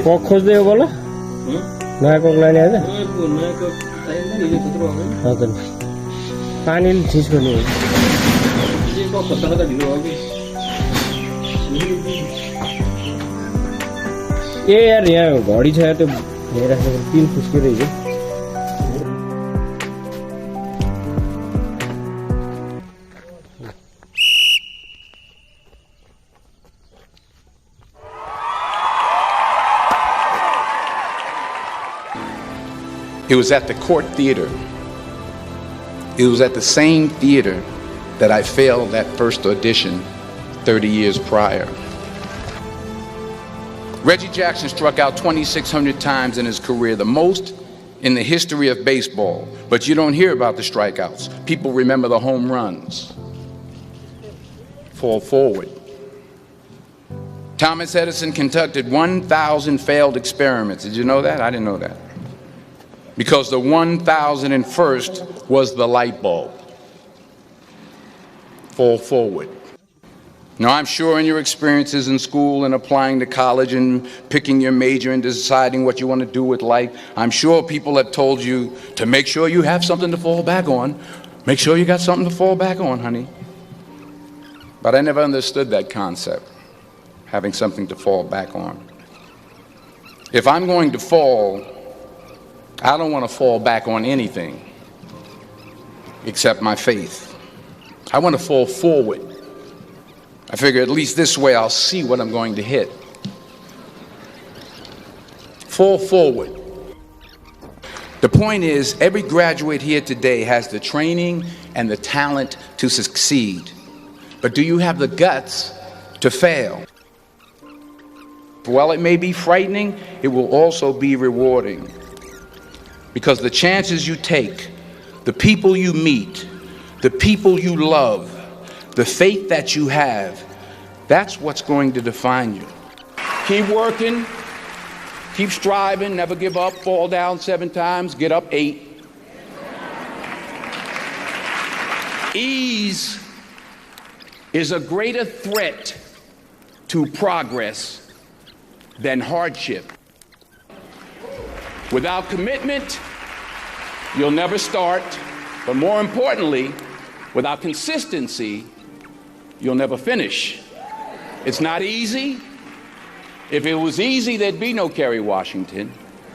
Coke खोज्दै हो बोला नयाँ कोक लाने आज हजुर पानीले ठिस गर्ने हो ए यार यहाँ घडी छ त्यो हेरिराख्नु pin फुस्किरहेको It was at the Court Theater. It was at the same theater that I failed that first audition 30 years prior. Reggie Jackson struck out 2,600 times in his career, the most in the history of baseball. But you don't hear about the strikeouts. People remember the home runs. Fall forward. Thomas Edison conducted 1,000 failed experiments. Did you know that? I didn't know that. Because the 1,001st was the light bulb. Fall forward. Now, I'm sure in your experiences in school and applying to college and picking your major and deciding what you want to do with life, I'm sure people have told you to make sure you have something to fall back on. Make sure you got something to fall back on, honey. But I never understood that concept, having something to fall back on. If I'm going to fall, I don't want to fall back on anything except my faith. I want to fall forward. I figure at least this way I'll see what I'm going to hit. Fall forward. The point is, every graduate here today has the training and the talent to succeed. But do you have the guts to fail? While it may be frightening, it will also be rewarding. Because the chances you take, the people you meet, the people you love, the faith that you have, that's what's going to define you. Keep working, keep striving, never give up, fall down 7 times, get up 8. Ease is a greater threat to progress than hardship. Without commitment, you'll never start, but more importantly, without consistency, you'll never finish. It's not easy. If it was easy, there'd be no Kerry Washington.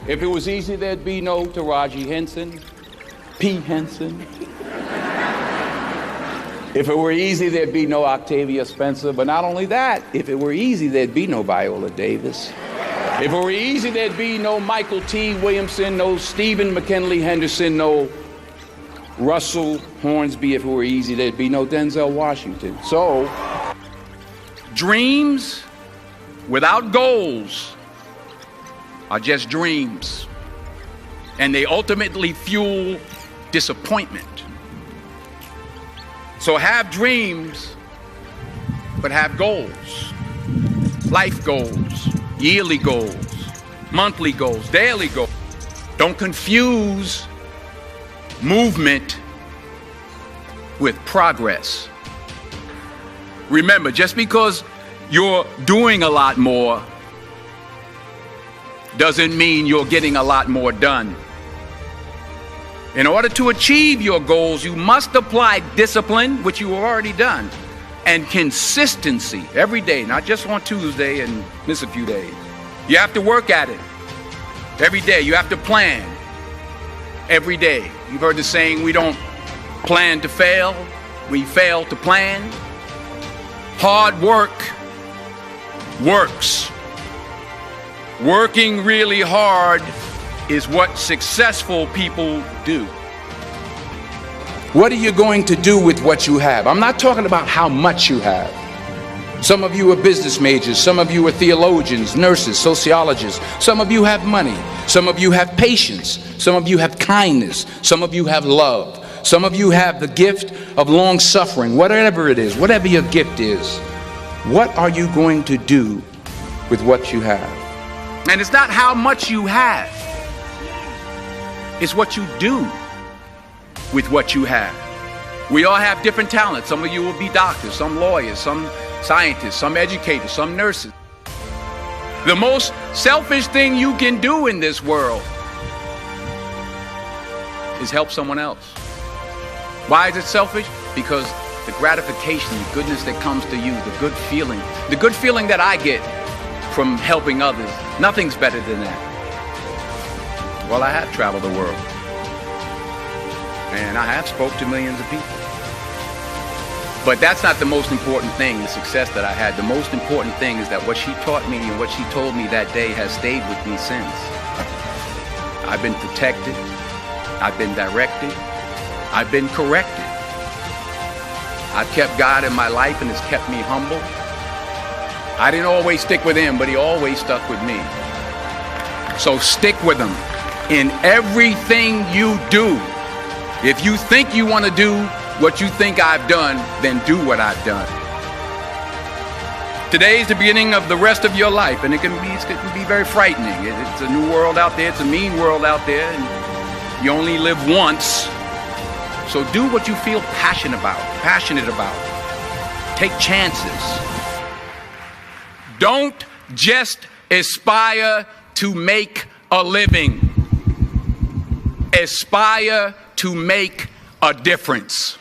If it was easy, there'd be no Taraji Henson, P. Henson. If it were easy, there'd be no Octavia Spencer. But not only that, if it were easy, there'd be no Viola Davis. If it were easy, there'd be no Michael T. Williamson, no Stephen McKinley Henderson, no Russell Hornsby. If it were easy, there'd be no Denzel Washington. So, dreams without goals are just dreams. And they ultimately fuel disappointment. So have dreams, but have goals. Life goals. Yearly goals, monthly goals, daily goals. Don't confuse movement with progress. Remember, just because you're doing a lot more doesn't mean you're getting a lot more done. In order to achieve your goals, you must apply discipline, which you have already done, and consistency every day, not just on Tuesday and miss a few days. You have to work at it every day. You have to plan every day. You've heard the saying, we don't plan to fail, we fail to plan. Hard work works. Working really hard is what successful people do. What are you going to do with what you have? I'm not talking about how much you have. Some of you are business majors, some of you are theologians, nurses, sociologists, some of you have money, some of you have patience, some of you have kindness, some of you have love, some of you have the gift of long suffering, whatever it is, whatever your gift is. What are you going to do with what you have? And it's not how much you have, it's what you do with what you have. We all have different talents. Some of you will be doctors, some lawyers, some scientists, some educators, some nurses. The most selfish thing you can do in this world is help someone else. Why is it selfish? Because the gratification, the goodness that comes to you, the good feeling that I get from helping others, nothing's better than that. Well, I have traveled the world, and I have spoke to millions of people. But that's not the most important thing, the success that I had. The most important thing is that what she taught me and what she told me that day has stayed with me since. I've been protected, I've been directed, I've been corrected. I've kept God in my life and it's kept me humble. I didn't always stick with him, but he always stuck with me. So stick with him in everything you do. If you think you want to do what you think I've done, then do what I've done. Today is the beginning of the rest of your life, and it can be very frightening. It's a new world out there. It's a mean world out there, and you only live once. So do what you feel passionate about. Take chances. Don't just aspire to make a living. Aspire to make a difference.